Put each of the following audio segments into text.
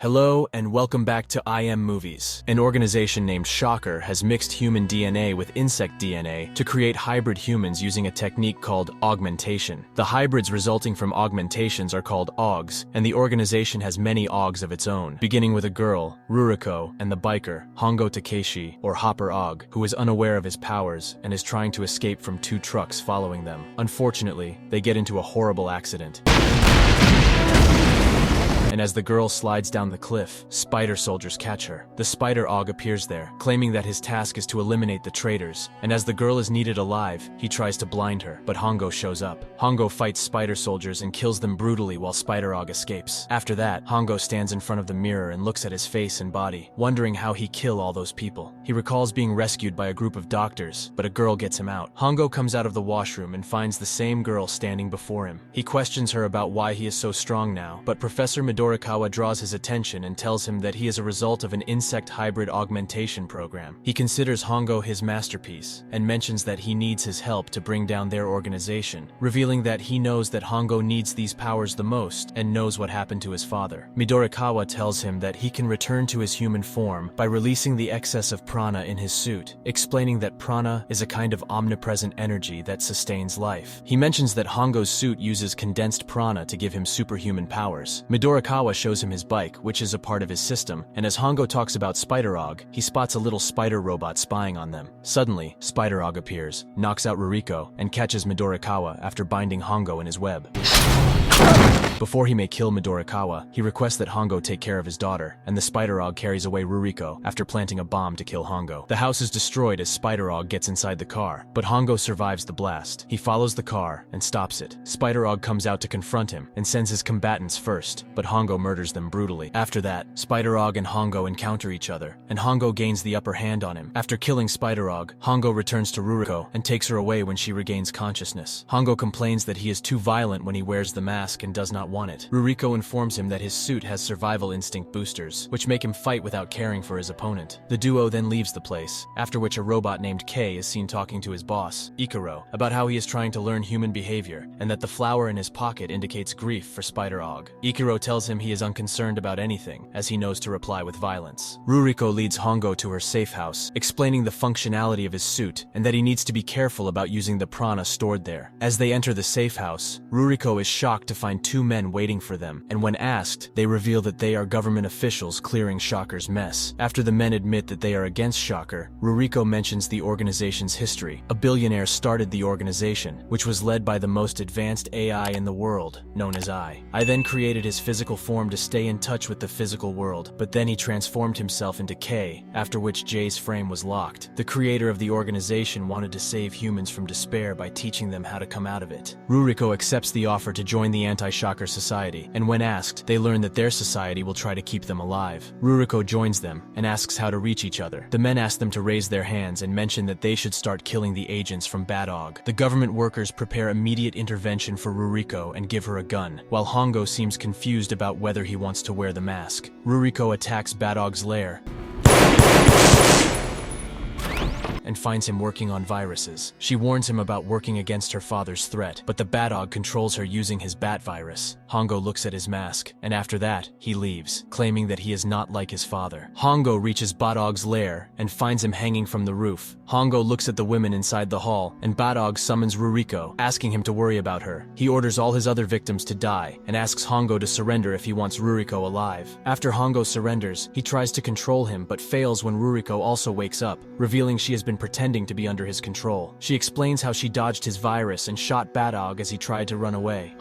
Hello and welcome back to IM Movies. An organization named Shocker has mixed human DNA with insect DNA to create hybrid humans using a technique called augmentation. The hybrids resulting from augmentations are called augs, and the organization has many augs of its own, beginning with a girl, Ruriko, and the biker, Hongo Takeshi, or Hopper Aug, who is unaware of his powers and is trying to escape from two trucks following them. Unfortunately, they get into a horrible accident. And as the girl slides down the cliff, spider soldiers catch her. The spider Aug appears there, claiming that his task is to eliminate the traitors, and as the girl is needed alive, he tries to blind her, but Hongo shows up. Hongo fights spider soldiers and kills them brutally while Spider Aug escapes. After that, Hongo stands in front of the mirror and looks at his face and body, wondering how he killed all those people. He recalls being rescued by a group of doctors, but a girl gets him out. Hongo comes out of the washroom and finds the same girl standing before him. He questions her about why he is so strong now, but Professor Midorikawa draws his attention and tells him that he is a result of an insect hybrid augmentation program. He considers Hongo his masterpiece and mentions that he needs his help to bring down their organization, revealing that he knows that Hongo needs these powers the most and knows what happened to his father. Midorikawa tells him that he can return to his human form by releasing the excess of prana in his suit, explaining that prana is a kind of omnipresent energy that sustains life. He mentions that Hongo's suit uses condensed prana to give him superhuman powers. Midorikawa shows him his bike, which is a part of his system, and as Hongo talks about Spider Aug, he spots a little spider robot spying on them. Suddenly, Spider Aug appears, knocks out Ruriko, and catches Midorikawa after binding Hongo in his web. Before he may kill Midorikawa, he requests that Hongo take care of his daughter, and the Spider Aug carries away Ruriko after planting a bomb to kill Hongo. The house is destroyed as Spider Aug gets inside the car, but Hongo survives the blast. He follows the car and stops it. Spider Aug comes out to confront him and sends his combatants first, but Hongo murders them brutally. After that, Spider Aug and Hongo encounter each other, and Hongo gains the upper hand on him. After killing Spider Aug, Hongo returns to Ruriko and takes her away when she regains consciousness. Hongo complains that he is too violent when he wears the mask and does not want it. Ruriko informs him that his suit has survival instinct boosters, which make him fight without caring for his opponent. The duo then leaves the place, after which a robot named K is seen talking to his boss, Ikaro, about how he is trying to learn human behavior, and that the flower in his pocket indicates grief for Spider Aug. Ikaro tells him he is unconcerned about anything, as he knows to reply with violence. Ruriko leads Hongo to her safe house, explaining the functionality of his suit, and that he needs to be careful about using the prana stored there. As they enter the safe house, Ruriko is shocked to find two men waiting for them, and when asked, they reveal that they are government officials clearing Shocker's mess. After the men admit that they are against Shocker, Ruriko mentions the organization's history. A billionaire started the organization, which was led by the most advanced AI in the world, known as I then created his physical form to stay in touch with the physical world, but then he transformed himself into K, after which J's frame was locked. The creator of the organization wanted to save humans from despair by teaching them how to come out of it. Ruriko accepts the offer to join the anti-Shocker society, and when asked, they learn that their society will try to keep them alive. Ruriko joins them and asks how to reach each other. The men ask them to raise their hands and mention that they should start killing the agents from Bad Aug. The government workers prepare immediate intervention for Ruriko and give her a gun, while Hongo seems confused about whether he wants to wear the mask. Ruriko attacks Bad Aug's lair and finds him working on viruses. She warns him about working against her father's threat, but the Bat Aug controls her using his bat virus. Hongo looks at his mask, and after that, he leaves, claiming that he is not like his father. Hongo reaches Bat Aug's lair and finds him hanging from the roof. Hongo looks at the women inside the hall, and Bat Aug summons Ruriko, asking him to worry about her. He orders all his other victims to die, and asks Hongo to surrender if he wants Ruriko alive. After Hongo surrenders, he tries to control him but fails when Ruriko also wakes up, revealing she has been pretending to be under his control. She explains how she dodged his virus and shot Bat Aug as he tried to run away.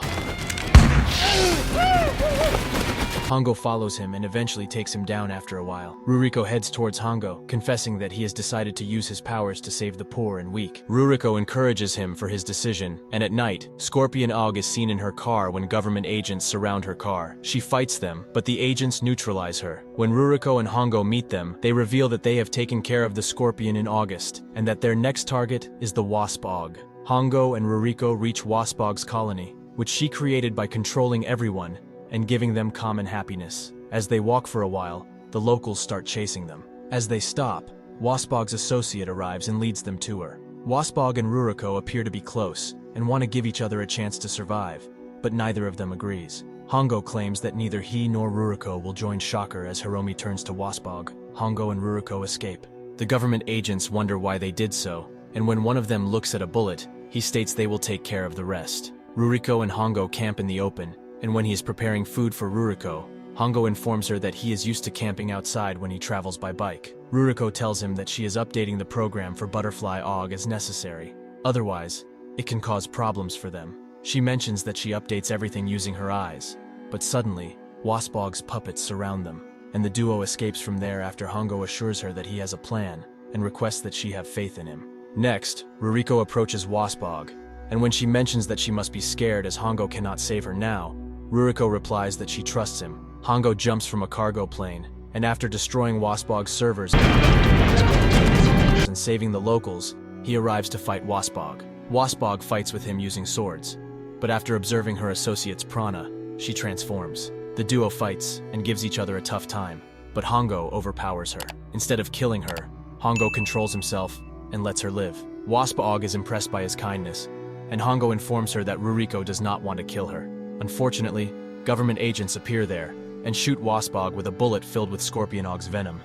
Hongo follows him and eventually takes him down after a while. Ruriko heads towards Hongo, confessing that he has decided to use his powers to save the poor and weak. Ruriko encourages him for his decision, and at night, Scorpion Aug is seen in her car when government agents surround her car. She fights them, but the agents neutralize her. When Ruriko and Hongo meet them, they reveal that they have taken care of the Scorpion in August, and that their next target is the Wasp Aug. Hongo and Ruriko reach Wasp Aug's colony, which she created by controlling everyone and giving them common happiness. As they walk for a while, the locals start chasing them. As they stop, Wasp Aug's associate arrives and leads them to her. Wasp Aug and Ruriko appear to be close and want to give each other a chance to survive, but neither of them agrees. Hongo claims that neither he nor Ruriko will join Shocker as Hiromi turns to Waspog. Hongo and Ruriko escape. The government agents wonder why they did so, and when one of them looks at a bullet, he states they will take care of the rest. Ruriko and Hongo camp in the open, and when he is preparing food for Ruriko, Hongo informs her that he is used to camping outside when he travels by bike. Ruriko tells him that she is updating the program for Butterfly Ogg as necessary. Otherwise, it can cause problems for them. She mentions that she updates everything using her eyes, but suddenly, Waspog's puppets surround them, and the duo escapes from there after Hongo assures her that he has a plan and requests that she have faith in him. Next, Ruriko approaches Waspog, and when she mentions that she must be scared as Hongo cannot save her now, Ruriko replies that she trusts him. Hongo jumps from a cargo plane, and after destroying Waspog's servers and saving the locals, he arrives to fight Waspog. Waspog fights with him using swords, but after observing her associate's prana, she transforms. The duo fights and gives each other a tough time, but Hongo overpowers her. Instead of killing her, Hongo controls himself and lets her live. Waspog is impressed by his kindness, and Hongo informs her that Ruriko does not want to kill her. Unfortunately, government agents appear there and shoot Waspog with a bullet filled with Scorpion Ogg's venom.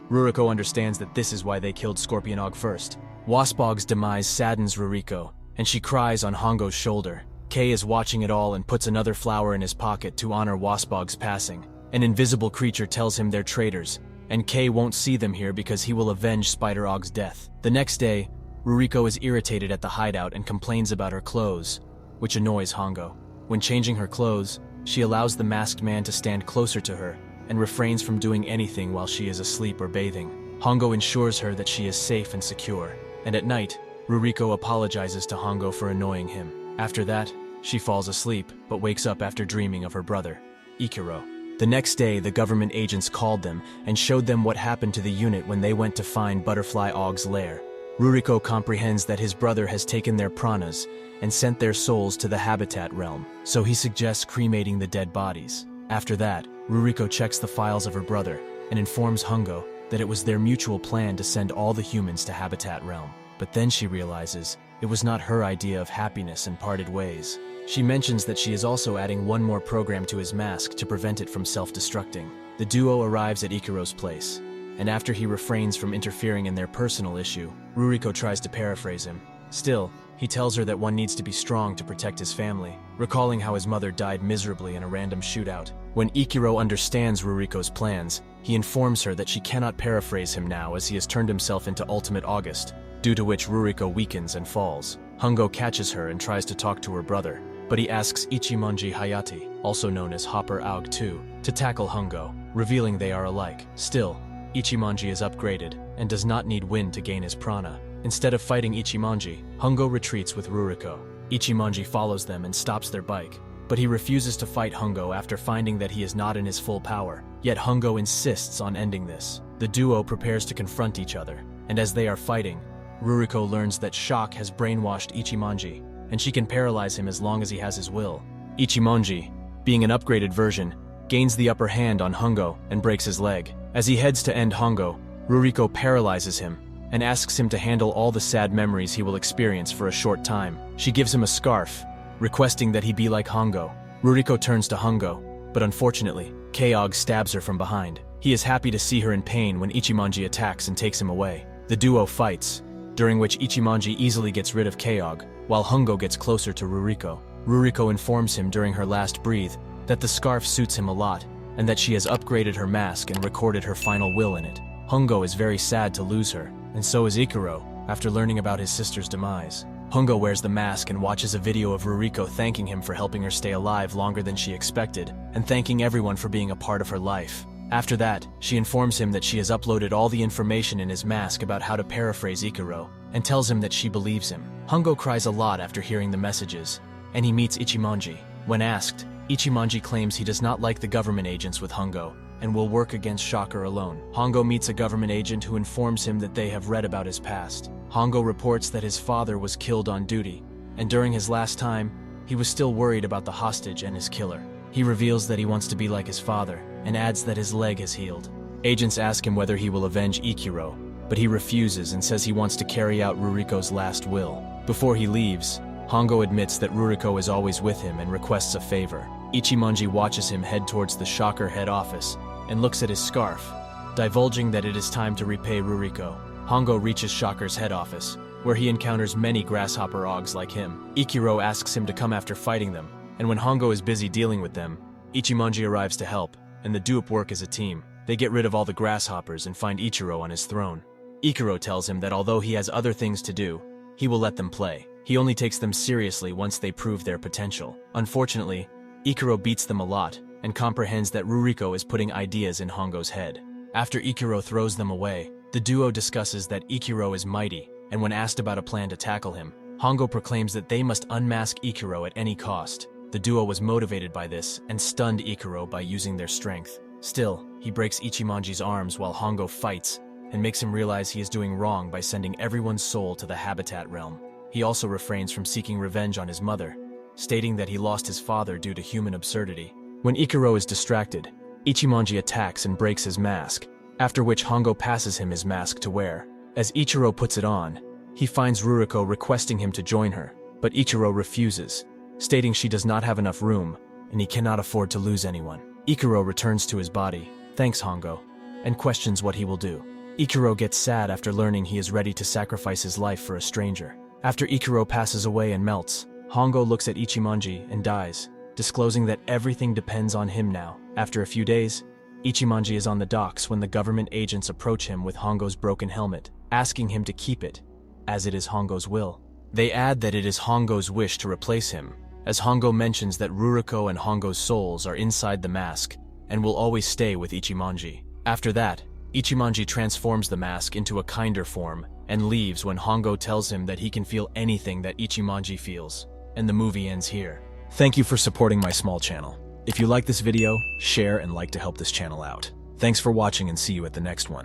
Ruriko understands that this is why they killed Scorpion Ogg first. Waspog's demise saddens Ruriko, and she cries on Hongo's shoulder. Kei is watching it all and puts another flower in his pocket to honor Waspog's passing. An invisible creature tells him they're traitors, and Kei won't see them here because he will avenge Spider Ogg's death. The next day, Ruriko is irritated at the hideout and complains about her clothes, which annoys Hongo. When changing her clothes, she allows the masked man to stand closer to her and refrains from doing anything while she is asleep or bathing. Hongo ensures her that she is safe and secure, and at night, Ruriko apologizes to Hongo for annoying him. After that, she falls asleep, but wakes up after dreaming of her brother, Ikiro. The next day, the government agents called them and showed them what happened to the unit when they went to find Butterfly Ogg's lair. Ruriko comprehends that his brother has taken their pranas and sent their souls to the habitat realm, so he suggests cremating the dead bodies. After that, Ruriko checks the files of her brother and informs Hongo that it was their mutual plan to send all the humans to Habitat Realm. But then she realizes it was not her idea of happiness and parted ways. She mentions that she is also adding one more program to his mask to prevent it from self-destructing. The duo arrives at Ikiro's place, and after he refrains from interfering in their personal issue, Ruriko tries to paraphrase him. Still, he tells her that one needs to be strong to protect his family, recalling how his mother died miserably in a random shootout. When Ikiro understands Ruriko's plans, he informs her that she cannot paraphrase him now as he has turned himself into Ultimate August, due to which Ruriko weakens and falls. Hongo catches her and tries to talk to her brother, but he asks Ichimonji Hayate, also known as Hopper Aug 2, to tackle Hongo, revealing they are alike. Still, Ichimonji is upgraded and does not need wind to gain his prana. Instead of fighting Ichimonji, Hongo retreats with Ruriko. Ichimonji follows them and stops their bike, but he refuses to fight Hongo after finding that he is not in his full power. Yet Hongo insists on ending this. The duo prepares to confront each other, and as they are fighting, Ruriko learns that Shock has brainwashed Ichimonji, and she can paralyze him as long as he has his will. Ichimonji, being an upgraded version, gains the upper hand on Hongo and breaks his leg. As he heads to end Hongo, Ruriko paralyzes him and asks him to handle all the sad memories he will experience for a short time. She gives him a scarf, requesting that he be like Hongo. Ruriko turns to Hongo, but unfortunately, Keog stabs her from behind. He is happy to see her in pain when Ichimonji attacks and takes him away. The duo fights, during which Ichimonji easily gets rid of Keog, while Hongo gets closer to Ruriko. Ruriko informs him during her last breath that the scarf suits him a lot, and that she has upgraded her mask and recorded her final will in it. Hongo is very sad to lose her, and so is Ikiro, after learning about his sister's demise. Hongo wears the mask and watches a video of Ruriko thanking him for helping her stay alive longer than she expected, and thanking everyone for being a part of her life. After that, she informs him that she has uploaded all the information in his mask about how to paraphrase Ikiro, and tells him that she believes him. Hongo cries a lot after hearing the messages, and he meets Ichimonji. When asked, Ichimonji claims he does not like the government agents with Hongo, and will work against Shocker alone. Hongo meets a government agent who informs him that they have read about his past. Hongo reports that his father was killed on duty, and during his last time, he was still worried about the hostage and his killer. He reveals that he wants to be like his father, and adds that his leg has healed. Agents ask him whether he will avenge Ikiro, but he refuses and says he wants to carry out Ruriko's last will. Before he leaves, Hongo admits that Ruriko is always with him and requests a favor. Ichimonji watches him head towards the Shocker head office and looks at his scarf, divulging that it is time to repay Ruriko. Hongo reaches Shocker's head office, where he encounters many grasshopper Augs like him. Ikiro asks him to come after fighting them, and when Hongo is busy dealing with them, Ichimonji arrives to help, and the dupe work as a team. They get rid of all the grasshoppers and find Ichiro on his throne. Ikiro tells him that although he has other things to do, he will let them play. He only takes them seriously once they prove their potential. Unfortunately, Ikiro beats them a lot and comprehends that Ruriko is putting ideas in Hongo's head. After Ikiro throws them away, the duo discusses that Ikiro is mighty, and when asked about a plan to tackle him, Hongo proclaims that they must unmask Ikiro at any cost. The duo was motivated by this and stunned Ikiro by using their strength. Still, he breaks Ichimonji's arms while Hongo fights and makes him realize he is doing wrong by sending everyone's soul to the Habitat realm. He also refrains from seeking revenge on his mother, stating that he lost his father due to human absurdity. When Ikiro is distracted, Ichimonji attacks and breaks his mask, after which Hongo passes him his mask to wear. As Ichiro puts it on, he finds Ruriko requesting him to join her, but Ichiro refuses, stating she does not have enough room and he cannot afford to lose anyone. Ikiro returns to his body, thanks Hongo, and questions what he will do. Ikiro gets sad after learning he is ready to sacrifice his life for a stranger. After Ikiro passes away and melts, Hongo looks at Ichimonji and dies, disclosing that everything depends on him now. After a few days, Ichimonji is on the docks when the government agents approach him with Hongo's broken helmet, asking him to keep it, as it is Hongo's will. They add that it is Hongo's wish to replace him, as Hongo mentions that Ruriko and Hongo's souls are inside the mask and will always stay with Ichimonji. After that, Ichimonji transforms the mask into a kinder form and leaves when Hongo tells him that he can feel anything that Ichimonji feels. And the movie ends here. Thank you for supporting my small channel. If you like this video, share and like to help this channel out. Thanks for watching and see you at the next one.